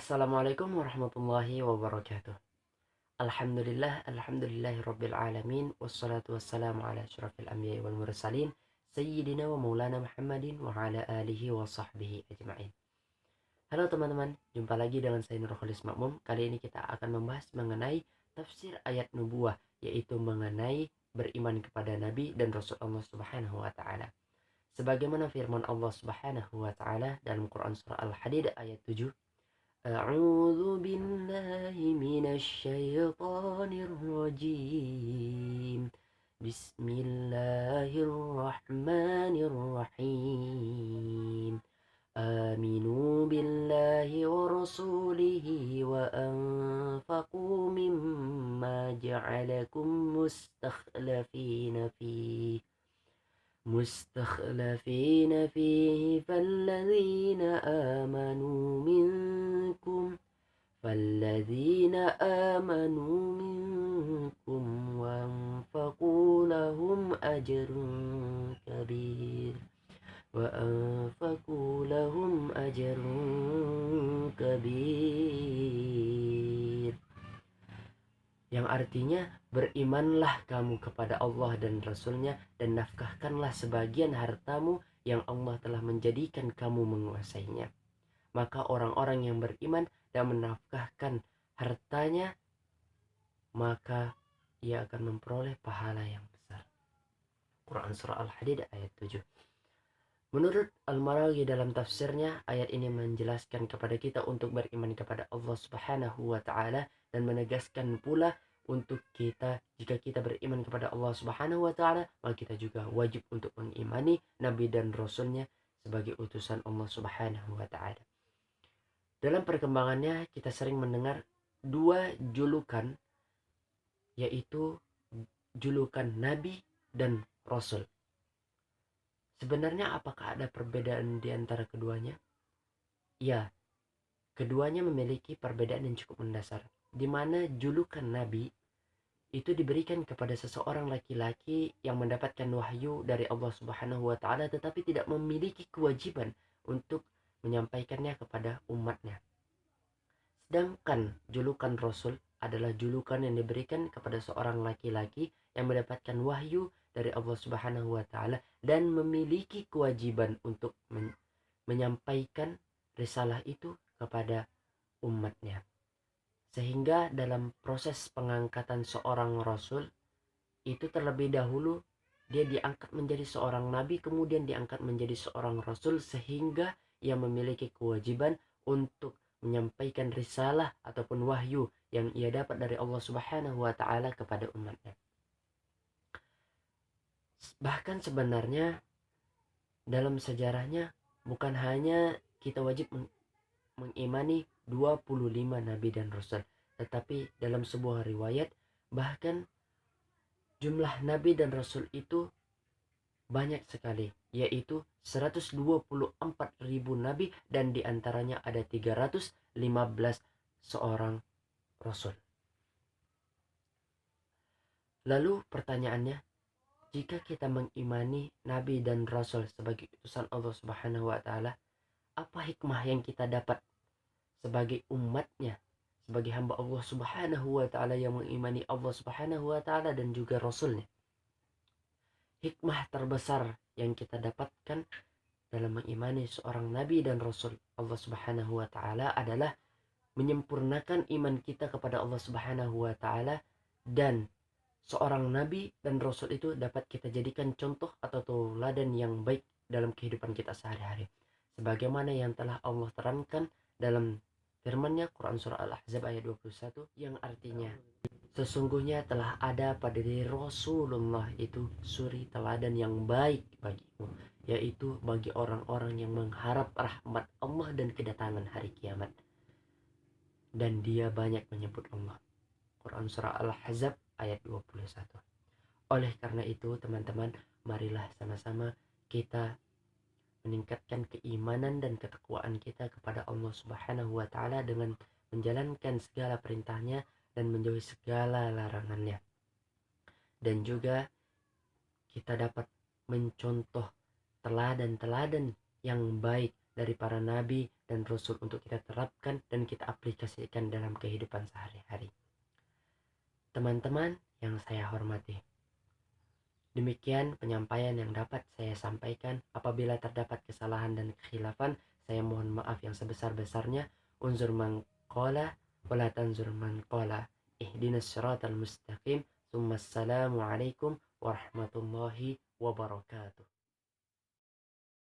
Assalamualaikum warahmatullahi wabarakatuh. Alhamdulillahi rabbil alamin. Wassalatu wassalamu ala asyrafil anbiya'i wal mursalin Sayyidina wa maulana Muhammadin wa ala alihi wa sahbihi ajma'in. Halo teman-teman, jumpa lagi dengan saya Nurholis Makmum. Kali ini kita akan membahas mengenai tafsir ayat nubuwah, yaitu mengenai beriman kepada Nabi dan Rasul Allah Subhanahu wa Ta'ala. Sebagaimana firman Allah Subhanahu wa Ta'ala dalam Quran Surah Al-Hadid ayat 7, A'udzu billahi minasy syaithanir rajim. Bismillahirrahmanirrahim. Aminu billahi wa rasulihi wa anfaqu mimma ja'alakum مستخلفين فيه فالذين آمنوا منكم وأنفقوا لهم أجر كبير yang artinya berimanlah kamu kepada Allah dan Rasulnya dan nafkahkanlah sebagian hartamu yang Allah telah menjadikan kamu menguasainya. Maka orang-orang yang beriman dan menafkahkan hartanya, maka ia akan memperoleh pahala yang besar. Quran Surah Al-Hadid ayat 7. Menurut Al-Maraghi dalam tafsirnya, ayat ini menjelaskan kepada kita untuk beriman kepada Allah Subhanahu wa Ta'ala dan menegaskan pula untuk kita, jika kita beriman kepada Allah Subhanahu wa Ta'ala, maka kita juga wajib untuk mengimani Nabi dan Rasulnya sebagai utusan Allah Subhanahu wa Ta'ala. Dalam perkembangannya kita sering mendengar dua julukan, yaitu julukan Nabi dan Rasul. Sebenarnya apakah ada perbedaan di antara keduanya? Ya, keduanya memiliki perbedaan yang cukup mendasar, di mana julukan Nabi itu diberikan kepada seseorang laki-laki yang mendapatkan wahyu dari Allah Subhanahu wa Ta'ala tetapi tidak memiliki kewajiban untuk menyampaikannya kepada umatnya. Sedangkan julukan Rasul adalah julukan yang diberikan kepada seorang laki-laki yang mendapatkan wahyu dari Allah Subhanahu wa Ta'ala dan memiliki kewajiban untuk menyampaikan risalah itu kepada umatnya. Sehingga dalam proses pengangkatan seorang Rasul itu terlebih dahulu dia diangkat menjadi seorang Nabi, kemudian diangkat menjadi seorang Rasul, sehingga ia memiliki kewajiban untuk menyampaikan risalah ataupun wahyu yang ia dapat dari Allah Subhanahu wa Ta'ala kepada umatnya. Bahkan sebenarnya dalam sejarahnya bukan hanya kita wajib mengimani 25 nabi dan rasul, tetapi dalam sebuah riwayat bahkan jumlah nabi dan rasul itu banyak sekali, yaitu 124.000 nabi dan diantaranya ada 315 seorang rasul. Lalu pertanyaannya, jika kita mengimani nabi dan rasul sebagai utusan Allah Subhanahu wa Ta'ala, apa hikmah yang kita dapat sebagai umatnya, sebagai hamba Allah Subhanahu wa Ta'ala yang mengimani Allah Subhanahu wa Ta'ala dan juga Rasulnya? Hikmah terbesar yang kita dapatkan dalam mengimani seorang Nabi dan Rasul Allah Subhanahu wa Ta'ala adalah menyempurnakan iman kita kepada Allah Subhanahu wa Ta'ala, dan seorang Nabi dan Rasul itu dapat kita jadikan contoh atau tauladan yang baik dalam kehidupan kita sehari-hari, sebagaimana yang telah Allah terangkan dalam firman-Nya Quran Surah Al-Ahzab ayat 21, yang artinya sesungguhnya telah ada pada diri Rasulullah itu suri teladan yang baik bagimu, yaitu bagi orang-orang yang mengharap rahmat Allah dan kedatangan hari kiamat, dan dia banyak menyebut Allah. Quran Surah Al-Ahzab ayat 21. Oleh karena itu teman-teman, marilah sama-sama kita meningkatkan keimanan dan ketakwaan kita kepada Allah Subhanahu wa Ta'ala dengan menjalankan segala perintahnya dan menjauhi segala larangannya. Dan juga kita dapat mencontoh teladan-teladan yang baik dari para nabi dan rasul untuk kita terapkan dan kita aplikasikan dalam kehidupan sehari-hari. Teman-teman yang saya hormati, demikian penyampaian yang dapat saya sampaikan. Apabila terdapat kesalahan dan kekhilafan, saya mohon maaf yang sebesar-besarnya. Unzur man qala wala tanzur man qala. Ihdinas siratal mustaqim. Assalamualaikum warahmatullahi wabarakatuh.